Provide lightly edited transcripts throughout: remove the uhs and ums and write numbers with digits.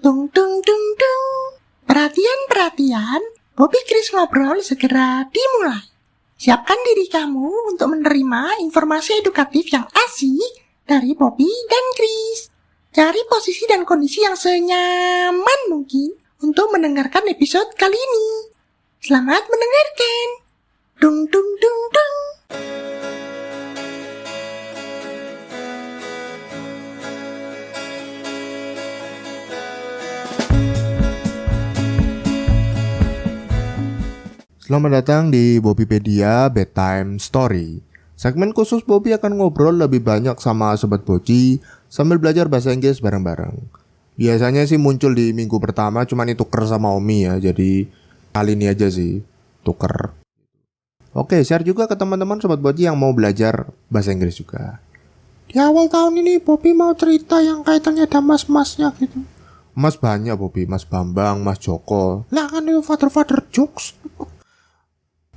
Tung tung tung tung. Perhatian, Bobby Chris ngobrol segera dimulai. Siapkan diri kamu untuk menerima informasi edukatif yang asik dari Bobby dan Chris. Cari posisi dan kondisi yang senyaman mungkin untuk mendengarkan episode kali ini. Selamat mendengarkan. Dung dung dung dung. Selamat datang di Bobbypedia Bedtime Story. Segmen khusus Bobby akan ngobrol lebih banyak sama Sobat Boci sambil belajar bahasa Inggris bareng-bareng. Biasanya sih muncul di minggu pertama, cuman itu tuker sama Omi ya, jadi kali ini aja sih tuker. Oke, share juga ke teman-teman Sobat Boci yang mau belajar bahasa Inggris juga. Di awal tahun ini Bobby mau cerita yang kaitannya ada mas-masnya gitu. Mas banyak Bobby, Mas Bambang, Mas Joko. Lah kan itu father jokes.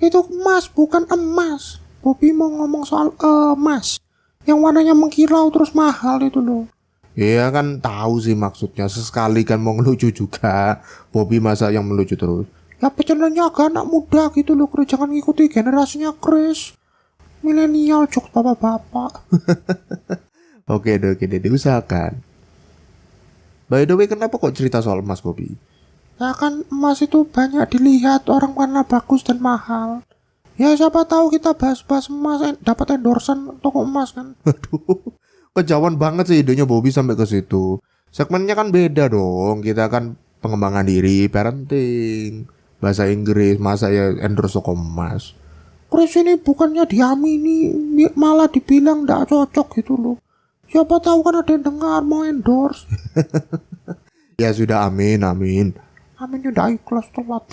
Itu emas, bukan emas. Bobby mau ngomong soal emas yang warnanya mengkilau terus mahal itu loh. Iya kan tahu sih maksudnya. Sesekali kan mau ngelucu juga. Bobby masa yang melucu terus. Ya pecendernya agak anak muda gitu loh. Jangan ngikuti generasinya Chris. Milenial jokes bapak-bapak. Oke deh, diusahakan. By the way, kenapa kok cerita soal emas, Bobby? Ya kan emas itu banyak dilihat orang karena bagus dan mahal. Ya siapa tahu kita bahas-bahas emas dapat endorsan toko emas kan. Aduh, kejauhan banget sih idenya Bobby sampai ke situ. Segmennya kan beda dong. Kita kan pengembangan diri, parenting, bahasa Inggris, masa ya endorse toko emas. Chris ini bukannya diamini, malah dibilang gak cocok gitu loh. Siapa tahu kan ada yang dengar mau endorse. Ya sudah, amin. Aminnya udah ikhlas telat.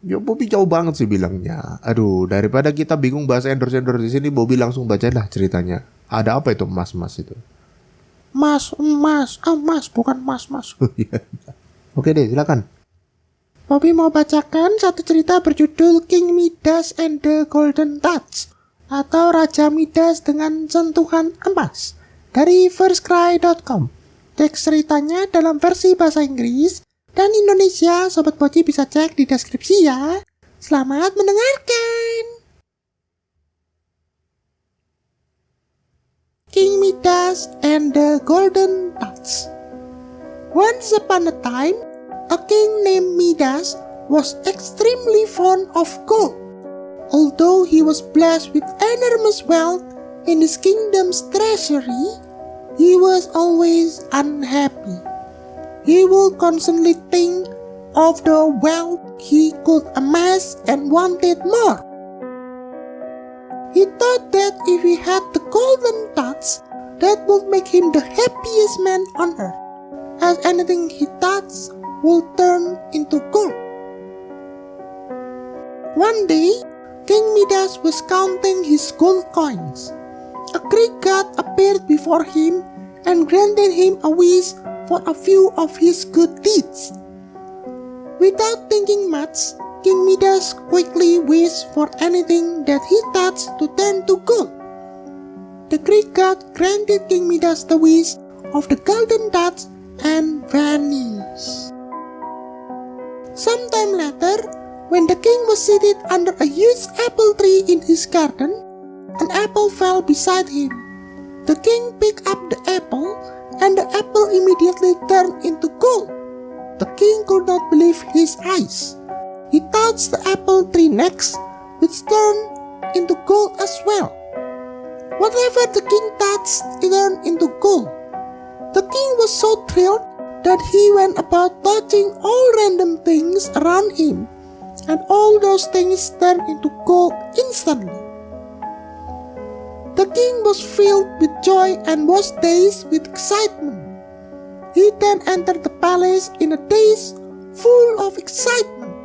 Ya Bobby jauh banget sih bilangnya. Aduh, daripada kita bingung bahasa endorse di sini, Bobby langsung bacalah ceritanya. Ada apa itu emas itu? Emas, bukan mas. Oke deh, silakan. Bobby mau bacakan satu cerita berjudul King Midas and the Golden Touch atau Raja Midas dengan sentuhan emas dari firstcry.com. Teks ceritanya dalam versi bahasa Inggris dan Indonesia. Sobat Boci bisa cek di deskripsi ya. Selamat mendengarkan. King Midas and the Golden Touch. Once upon a time, a king named Midas was extremely fond of gold. Although he was blessed with enormous wealth in his kingdom's treasury, he was always unhappy. He would constantly think of the wealth he could amass and wanted more. He thought that if he had the golden touch, that would make him the happiest man on earth, as anything he touched would turn into gold. One day, King Midas was counting his gold coins. A Greek god appeared before him and granted him a wish for a few of his good deeds. Without thinking much, King Midas quickly wished for anything that he touched to turn to gold. The Greek god granted King Midas the wish of the golden touch and vanished. Sometime later, when the king was seated under a huge apple tree in his garden, an apple fell beside him. The king picked up the apple, and the apple immediately turned into gold. The king could not believe his eyes. He touched the apple tree next, which turned into gold as well. Whatever the king touched, it turned into gold. The king was so thrilled that he went about touching all random things around him, and all those things turned into gold instantly. The king was filled with joy and was dazed with excitement. He then entered the palace in a daze full of excitement.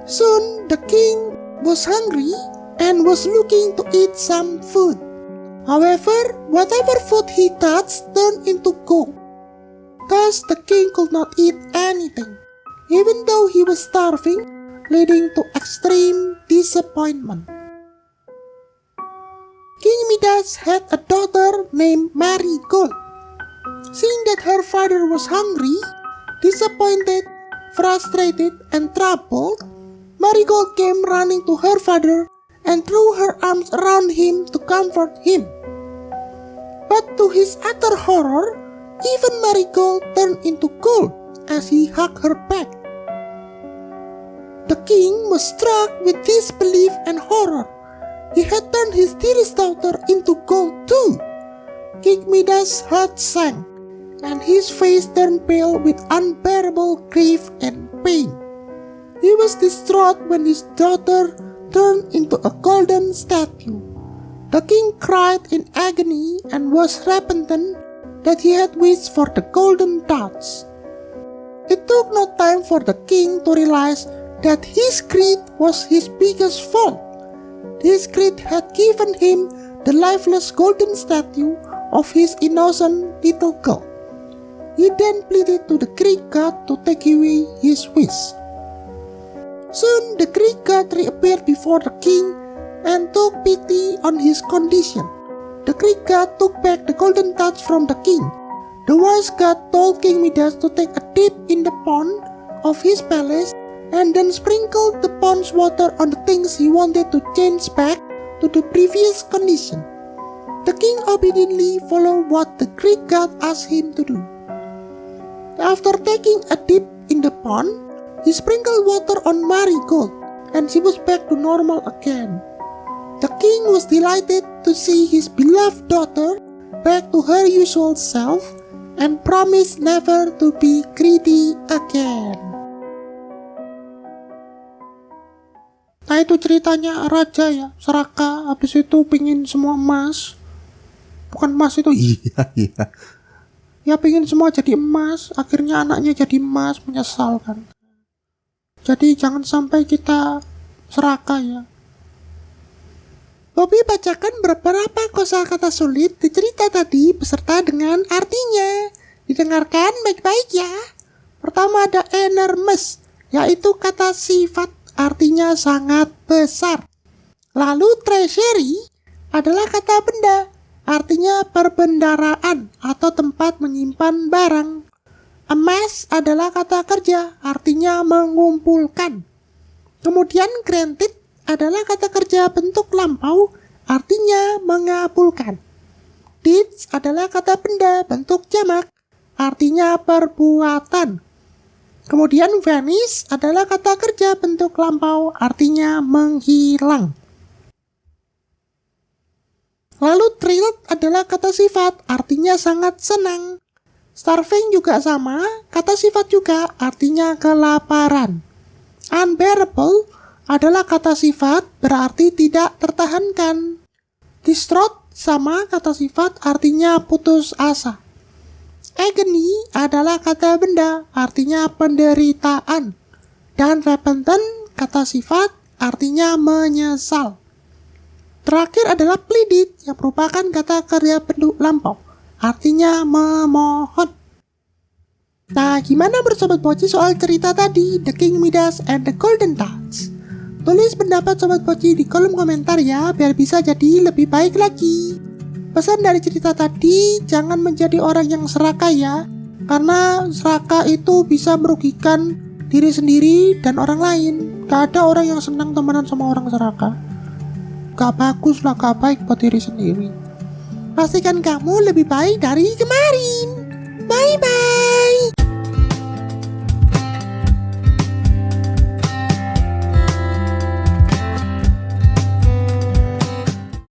Soon the king was hungry and was looking to eat some food. However, whatever food he touched turned into gold. Thus the king could not eat anything, even though he was starving, leading to extreme disappointment. King Midas had a daughter named Marigold. Seeing that her father was hungry, disappointed, frustrated, and troubled, Marigold came running to her father and threw her arms around him to comfort him. But to his utter horror, even Marigold turned into gold as he hugged her back. The king was struck with disbelief and horror. He had turned his dearest daughter into gold too. King Midas' heart sank, and his face turned pale with unbearable grief and pain. He was distraught when his daughter turned into a golden statue. The king cried in agony and was repentant that he had wished for the golden touch. It took no time for the king to realize that his greed was his biggest fault. This greed had given him the lifeless golden statue of his innocent little girl. He then pleaded to the Greek god to take away his wish. Soon the Greek god reappeared before the king and took pity on his condition. The Greek god took back the golden touch from the king. The wise god told King Midas to take a dip in the pond of his palace and then sprinkled the pond's water on the things he wanted to change back to the previous condition. The king obediently followed what the Greek god asked him to do. After taking a dip in the pond, he sprinkled water on Marigold, and she was back to normal again. The king was delighted to see his beloved daughter back to her usual self and promised never to be greedy again. Nah, itu ceritanya raja ya, serakah, habis itu pingin semua emas. Bukan emas itu, Iya. ya pingin semua jadi emas, akhirnya anaknya jadi emas, menyesal kan. Jadi jangan sampai kita serakah ya. Bobby bacakan beberapa kosakata sulit di cerita tadi beserta dengan artinya. Didengarkan baik-baik ya. Pertama ada enormous, yaitu kata sifat, artinya sangat besar. Lalu treasury adalah kata benda, artinya perbendaraan atau tempat menyimpan barang. Amass adalah kata kerja, artinya mengumpulkan. Kemudian granted adalah kata kerja bentuk lampau, artinya mengabulkan. Deeds adalah kata benda bentuk jamak, artinya perbuatan. Kemudian vanish adalah kata kerja bentuk lampau, artinya menghilang. Lalu thrilled adalah kata sifat, artinya sangat senang. Starving juga sama, kata sifat juga, artinya kelaparan. Unbearable adalah kata sifat, berarti tidak tertahankan. Distraught sama kata sifat, artinya putus asa. Agony adalah kata benda, artinya penderitaan. Dan repentant, kata sifat, artinya menyesal. Terakhir adalah pleaded, yang merupakan kata kerja bentuk lampau, artinya memohon. Nah, gimana menurut Sobat Poci soal cerita tadi, The King Midas and the Golden Touch? Tulis pendapat Sobat Poci di kolom komentar ya, biar bisa jadi lebih baik lagi. Pesan dari cerita tadi, jangan menjadi orang yang serakah ya, karena serakah itu bisa merugikan diri sendiri dan orang lain. Gak ada orang yang senang temenan sama orang serakah. Gak bagus lah, gak baik buat diri sendiri. Pastikan kamu lebih baik dari kemarin. Bye-bye.